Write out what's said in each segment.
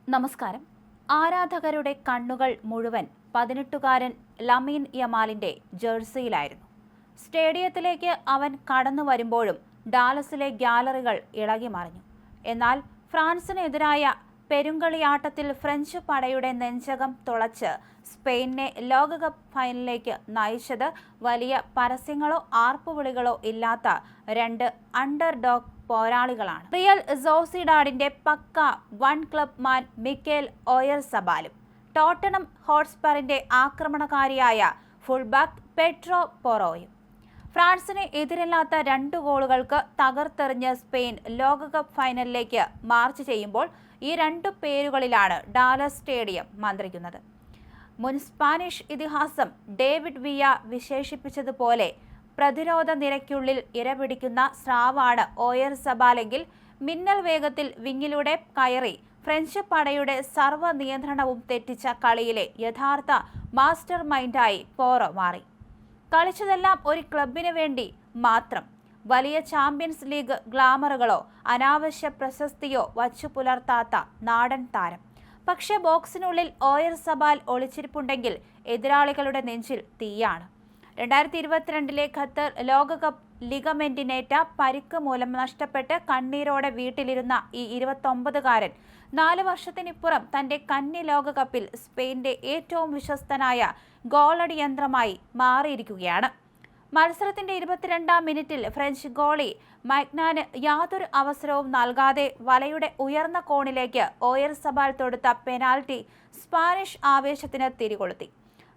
നമസ്കാരം. ആരാധകരുടെ കണ്ണുകൾ മുഴുവൻ 18-കാരൻ ലമീൻ യമാലിന്റെ ജേഴ്സിയിലായിരുന്നു. സ്റ്റേഡിയത്തിലേക്ക് അവൻ കടന്നു വരുമ്പോഴും ഡാലസിലെ ഗ്യാലറികൾ ഇളകി മറിഞ്ഞു. എന്നാൽ ഫ്രാൻസിനെതിരായ പെരുങ്കളിയാട്ടത്തിൽ ഫ്രഞ്ച് പടയുടെ നെഞ്ചകം തുളച്ച് സ്പെയിനിനെ ലോകകപ്പ് ഫൈനലിലേക്ക് നയിച്ചത് വലിയ പരസ്യങ്ങളോ ആർപ്പുവിളികളോ ഇല്ലാത്ത രണ്ട് അണ്ടർഡോഗ് പോരാളികളാണ്. റിയൽ സോസിഡാഡിന്റെ പക്ക വൺ ക്ലബ് മാൻ മിക്കേൽ ഓയർസബാലും ടോട്ടനം ഹോട്ട്സ്പറിന്റെ ആക്രമണകാരിയായ ഫുൾബാക്ക് പെഡ്രോ പോറോയും. ഫ്രാൻസിന് എതിരില്ലാത്ത 2 ഗോളുകൾക്ക് തകർത്തെറിഞ്ഞ് സ്പെയിൻ ലോകകപ്പ് ഫൈനലിലേക്ക് മാർച്ച് ചെയ്യുമ്പോൾ ഈ 2 പേരുകളിലാണ് ഡാലസ് സ്റ്റേഡിയം മന്ത്രിക്കുന്നത്. മുൻ സ്പാനിഷ് ഇതിഹാസം ഡേവിഡ് വിയ വിശേഷിപ്പിച്ചതുപോലെ പ്രതിരോധ നിരയ്ക്കുള്ളിൽ ഇരപിടിക്കുന്ന സ്രാവാണ് ഓയർസബാലെങ്കിൽ മിന്നൽ വേഗത്തിൽ വിങ്ങിലൂടെ കയറി ഫ്രഞ്ച് പടയുടെ സർവ്വ നിയന്ത്രണവും തെറ്റിച്ച കളിയിലെ യഥാർത്ഥ മാസ്റ്റർ മൈൻഡായി പോറോ മാറി. കളിച്ചതെല്ലാം ഒരു ക്ലബിന് വേണ്ടി മാത്രം. വലിയ ചാമ്പ്യൻസ് ലീഗ് ഗ്ലാമറുകളോ അനാവശ്യ പ്രശസ്തിയോ വച്ചു പുലർത്താത്ത നാടൻ താരം. പക്ഷേ ബോക്സിനുള്ളിൽ ഓയർസബാൽ ഒളിച്ചിരിപ്പുണ്ടെങ്കിൽ എതിരാളികളുടെ നെഞ്ചിൽ തീയാണ്. 2022 ഖത്തർ ലോകകപ്പ് ലിഗമെന്റിനേറ്റ പരിക്ക് മൂലം നഷ്ടപ്പെട്ട് കണ്ണീരോടെ വീട്ടിലിരുന്ന ഈ 29-കാരൻ 4 വർഷത്തിനിപ്പുറം തന്റെ കന്നി ലോകകപ്പിൽ സ്പെയിന്റെ ഏറ്റവും വിശ്വസ്തനായ ഗോളടി യന്ത്രമായി മാറിയിരിക്കുകയാണ്. മത്സരത്തിന്റെ 22-ാം മിനിറ്റിൽ ഫ്രഞ്ച് ഗോളി മൈഗ്നാന് യാതൊരു അവസരവും നൽകാതെ വലയുടെ ഉയർന്ന കോണിലേക്ക് ഓയർസബാൽ തൊടുത്ത പെനാൽറ്റി സ്പാനിഷ് ആവേശത്തിന് തിരികൊളുത്തി.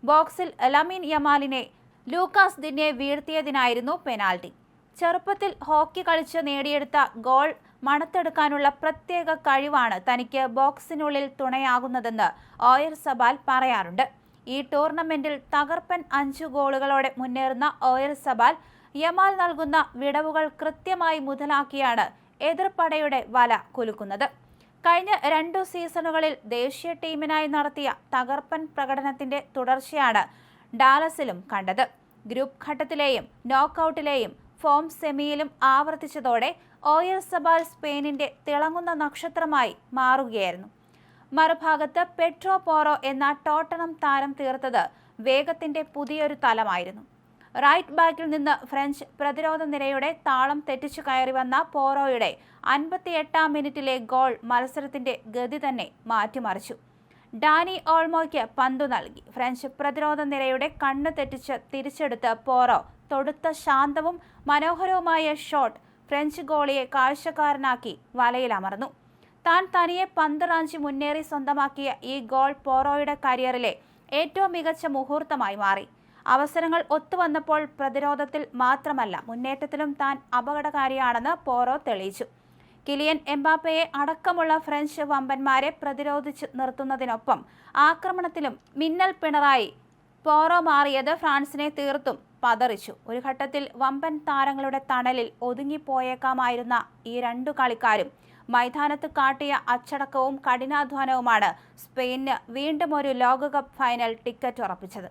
ബോക്സിൽ ലമീൻ യമാലിനെ ലൂക്കാസ് ദിന്നെ വീഴ്ത്തിയതിനായിരുന്നു പെനാൽറ്റി. ചെറുപ്പത്തിൽ ഹോക്കി കളിച്ച് നേടിയെടുത്ത ഗോൾ മണത്തെടുക്കാനുള്ള പ്രത്യേക കഴിവാണ് തനിക്ക് ബോക്സിനുള്ളിൽ തുണയാകുന്നതെന്ന് ഓയർസബാൽ പറയാറുണ്ട്. ഈ ടൂർണമെന്റിൽ തകർപ്പൻ 5 ഗോളുകളോടെ മുന്നേറുന്ന ഓയർസബാൽ യമാൽ നൽകുന്ന വിടവുകൾ കൃത്യമായി മുതലാക്കിയാണ് എതിർപ്പടയുടെ വല കുലുക്കുന്നത്. കഴിഞ്ഞ 2 സീസണുകളിൽ ദേശീയ ടീമിനായി നടത്തിയ തകർപ്പൻ പ്രകടനത്തിന്റെ തുടർച്ചയാണ് ഡാലസിലും കണ്ടത്. ഗ്രൂപ്പ് ഘട്ടത്തിലെയും നോക്കൌട്ടിലെയും ഫോം സെമിയിലും ആവർത്തിച്ചതോടെ ഓയർസബാൽ സ്പെയിനിന്റെ തിളങ്ങുന്ന നക്ഷത്രമായി മാറുകയായിരുന്നു. മറുഭാഗത്ത് പെഡ്രോ പോറോ എന്ന ടോട്ടനം താരം തീർത്തത് വേഗത്തിന്റെ പുതിയൊരു തലമായിരുന്നു. റൈറ്റ് ബാക്കിൽ നിന്ന് ഫ്രഞ്ച് പ്രതിരോധ നിരയുടെ താളം തെറ്റിച്ചു കയറി വന്ന പോറോയുടെ 58-ാം മിനിറ്റിലെ ഗോൾ മത്സരത്തിന്റെ ഗതി തന്നെ മാറ്റിമറിച്ചു. ഡാനി ഓൾമോയ്ക്ക് പന്തു നൽകി ഫ്രഞ്ച് പ്രതിരോധ നിരയുടെ കണ്ണ് തെറ്റിച്ച് തിരിച്ചെടുത്ത് പോറോ തൊടുത്ത ശാന്തവും മനോഹരവുമായ ഷോട്ട് ഫ്രഞ്ച് ഗോളിയെ കാഴ്ചക്കാരനാക്കി വലയിലമർന്നു. താൻ തനിയെ പന്ത് റാഞ്ചി മുന്നേറി സ്വന്തമാക്കിയ ഈ ഗോൾ പോറോയുടെ കരിയറിലെ ഏറ്റവും മികച്ച മുഹൂർത്തമായി മാറി. അവസരങ്ങൾ ഒത്തുവന്നപ്പോൾ പ്രതിരോധത്തിൽ മാത്രമല്ല മുന്നേറ്റത്തിലും താൻ അപകടകാരിയാണെന്ന് പോറോ തെളിയിച്ചു. കിലിയൻ എംബാപ്പയെ അടക്കമുള്ള ഫ്രഞ്ച് വമ്പന്മാരെ പ്രതിരോധിച്ച് നിർത്തുന്നതിനൊപ്പം ആക്രമണത്തിലും മിന്നൽ പിണറായി പോറോ മാറിയത് ഫ്രാൻസിനെ തീർത്തും പതറിച്ചു. ഒരു ഘട്ടത്തിൽ വമ്പൻ താരങ്ങളുടെ തണലിൽ ഒതുങ്ങിപ്പോയേക്കാമായിരുന്ന ഈ 2 കളിക്കാരും മൈതാനത്ത് കാട്ടിയ അച്ചടക്കവും കഠിനാധ്വാനവുമാണ് സ്പെയിനിന് വീണ്ടും ഒരു ലോകകപ്പ് ഫൈനൽ ടിക്കറ്റ് ഉറപ്പിച്ചത്.